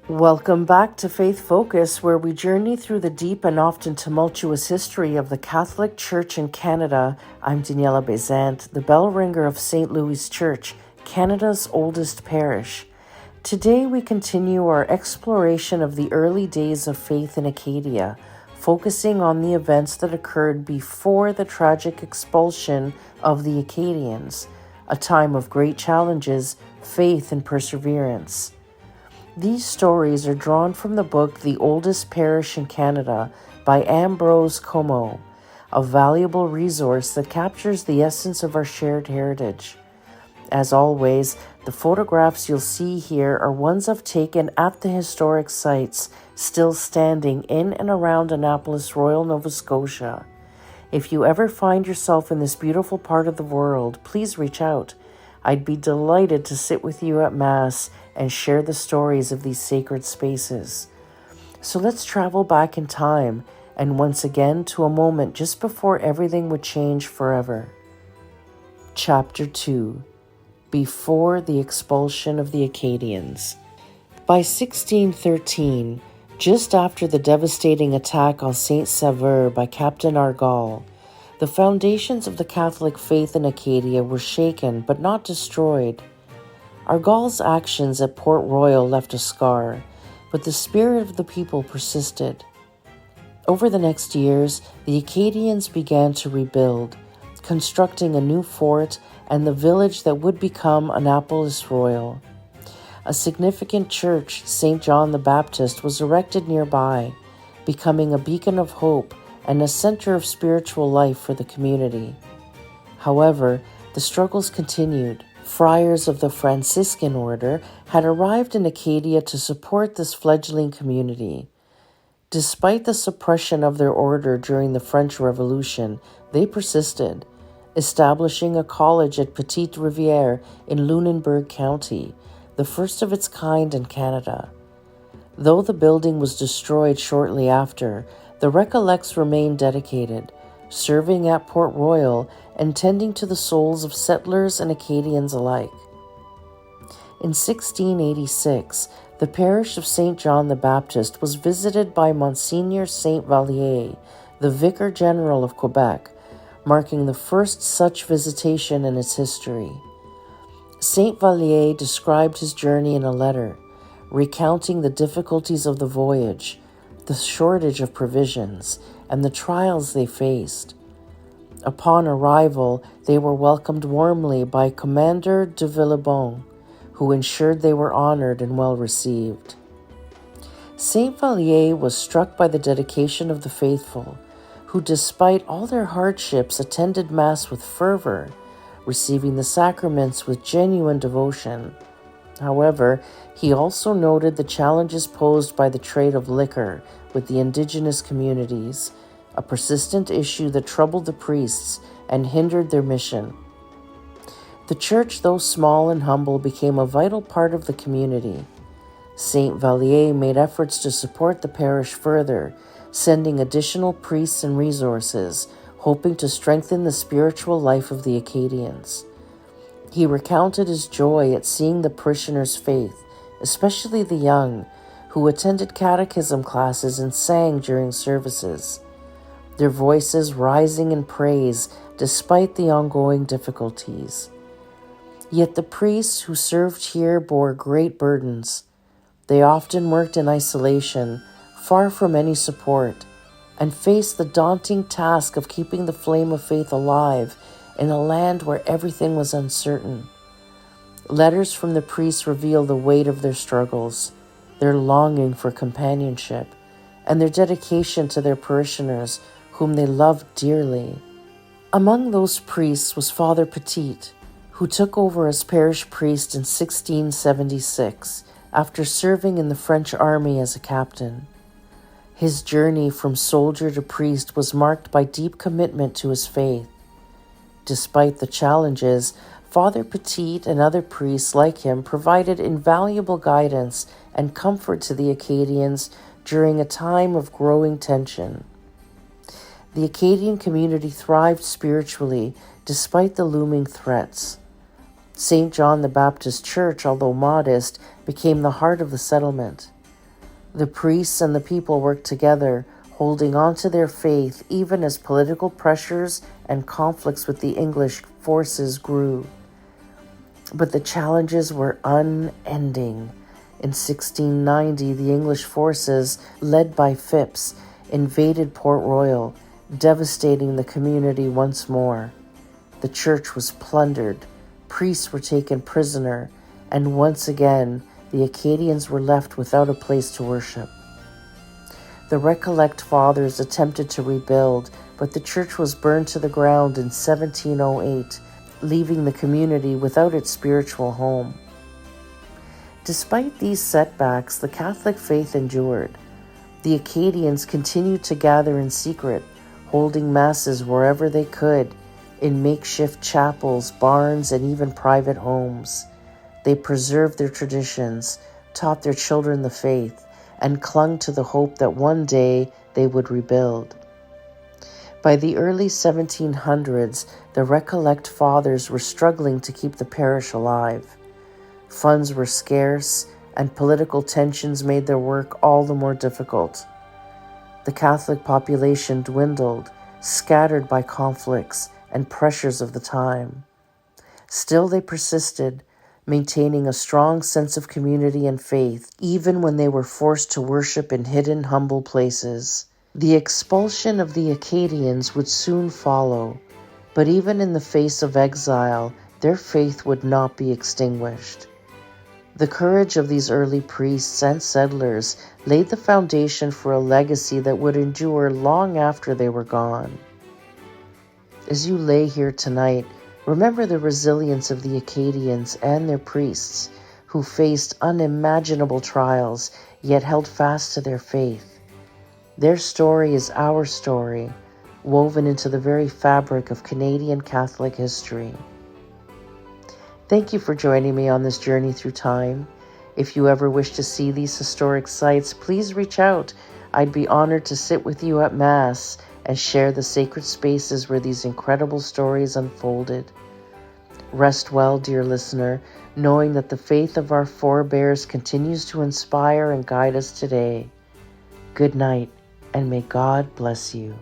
Welcome back to Faith Focus, where we journey through the deep and often tumultuous history of the Catholic Church in Canada. I'm Daniela Bezant, the bell ringer of St. Louis Church, Canada's oldest parish. Today we continue our exploration of the early days of faith in Acadia, focusing on the events that occurred before the tragic expulsion of the Acadians, a time of great challenges, faith, and perseverance. These stories are drawn from the book The Oldest Parish in Canada by Ambrose Como, a valuable resource that captures the essence of our shared heritage. As always, the photographs you'll see here are ones I've taken at the historic sites still standing in and around Annapolis Royal, Nova Scotia. If you ever find yourself in this beautiful part of the world, please reach out. I'd be delighted to sit with you at Mass and share the stories of these sacred spaces. So let's travel back in time and once again to a moment just before everything would change forever. Chapter 2. Before the expulsion of the Acadians. By 1613, just after the devastating attack on Saint Sauveur by Captain Argall, the foundations of the Catholic faith in Acadia were shaken but not destroyed. Argall's actions at Port Royal left a scar, but the spirit of the people persisted. Over the next years, the Acadians began to rebuild, constructing a new fort and the village that would become Annapolis Royal. A significant church, St. John the Baptist, was erected nearby, becoming a beacon of hope and a center of spiritual life for the community. However, the struggles continued. Friars of the Franciscan order had arrived in Acadia to support this fledgling community. Despite the suppression of their order during the French Revolution, they persisted, establishing a college at Petite Rivière in Lunenburg County, the first of its kind in Canada. Though the building was destroyed shortly after, the Recollects remained dedicated, serving at Port Royal and tending to the souls of settlers and Acadians alike. In 1686, the parish of St. John the Baptist was visited by Monseigneur Saint Vallier, the Vicar General of Quebec, marking the first such visitation in its history. Saint Vallier described his journey in a letter, recounting the difficulties of the voyage, the shortage of provisions, and the trials they faced. Upon arrival, they were welcomed warmly by Commander de Villebon, who ensured they were honored and well received. Saint Vallier was struck by the dedication of the faithful, who despite all their hardships attended Mass with fervor, receiving the sacraments with genuine devotion. However, he also noted the challenges posed by the trade of liquor with the indigenous communities, a persistent issue that troubled the priests and hindered their mission. The church, though small and humble, became a vital part of the community. Saint Vallier made efforts to support the parish further, sending additional priests and resources, hoping to strengthen the spiritual life of the Acadians. He recounted his joy at seeing the parishioners' faith, especially the young, who attended catechism classes and sang during services, their voices rising in praise despite the ongoing difficulties. Yet the priests who served here bore great burdens. They often worked in isolation, far from any support, and faced the daunting task of keeping the flame of faith alive in a land where everything was uncertain. Letters from the priests reveal the weight of their struggles, their longing for companionship, and their dedication to their parishioners, whom they loved dearly. Among those priests was Father Petit, who took over as parish priest in 1676 after serving in the French army as a captain. His journey from soldier to priest was marked by deep commitment to his faith. Despite the challenges, Father Petit and other priests like him provided invaluable guidance and comfort to the Acadians during a time of growing tension. The Acadian community thrived spiritually despite the looming threats. St. John the Baptist Church, although modest, became the heart of the settlement. The priests and the people worked together, holding on to their faith even as political pressures and conflicts with the English forces grew. But the challenges were unending. In 1690, the English forces, led by Phipps, invaded Port Royal, devastating the community once more. The church was plundered, priests were taken prisoner, and once again, the Acadians were left without a place to worship. The Recollect Fathers attempted to rebuild, but the church was burned to the ground in 1708, leaving the community without its spiritual home. Despite these setbacks, the Catholic faith endured. The Acadians continued to gather in secret, holding masses wherever they could, in makeshift chapels, barns, and even private homes. They preserved their traditions, taught their children the faith, and clung to the hope that one day they would rebuild. By the early 1700s, the Recollect Fathers were struggling to keep the parish alive. Funds were scarce, and political tensions made their work all the more difficult. The Catholic population dwindled, scattered by conflicts and pressures of the time. Still, they persisted, maintaining a strong sense of community and faith, even when they were forced to worship in hidden, humble places. The expulsion of the Acadians would soon follow, but even in the face of exile, their faith would not be extinguished. The courage of these early priests and settlers laid the foundation for a legacy that would endure long after they were gone. As you lay here tonight, remember the resilience of the Acadians and their priests, who faced unimaginable trials, yet held fast to their faith. Their story is our story, woven into the very fabric of Canadian Catholic history. Thank you for joining me on this journey through time. If you ever wish to see these historic sites, please reach out. I'd be honored to sit with you at Mass and share the sacred spaces where these incredible stories unfolded. Rest well, dear listener, knowing that the faith of our forebears continues to inspire and guide us today. Good night, and may God bless you.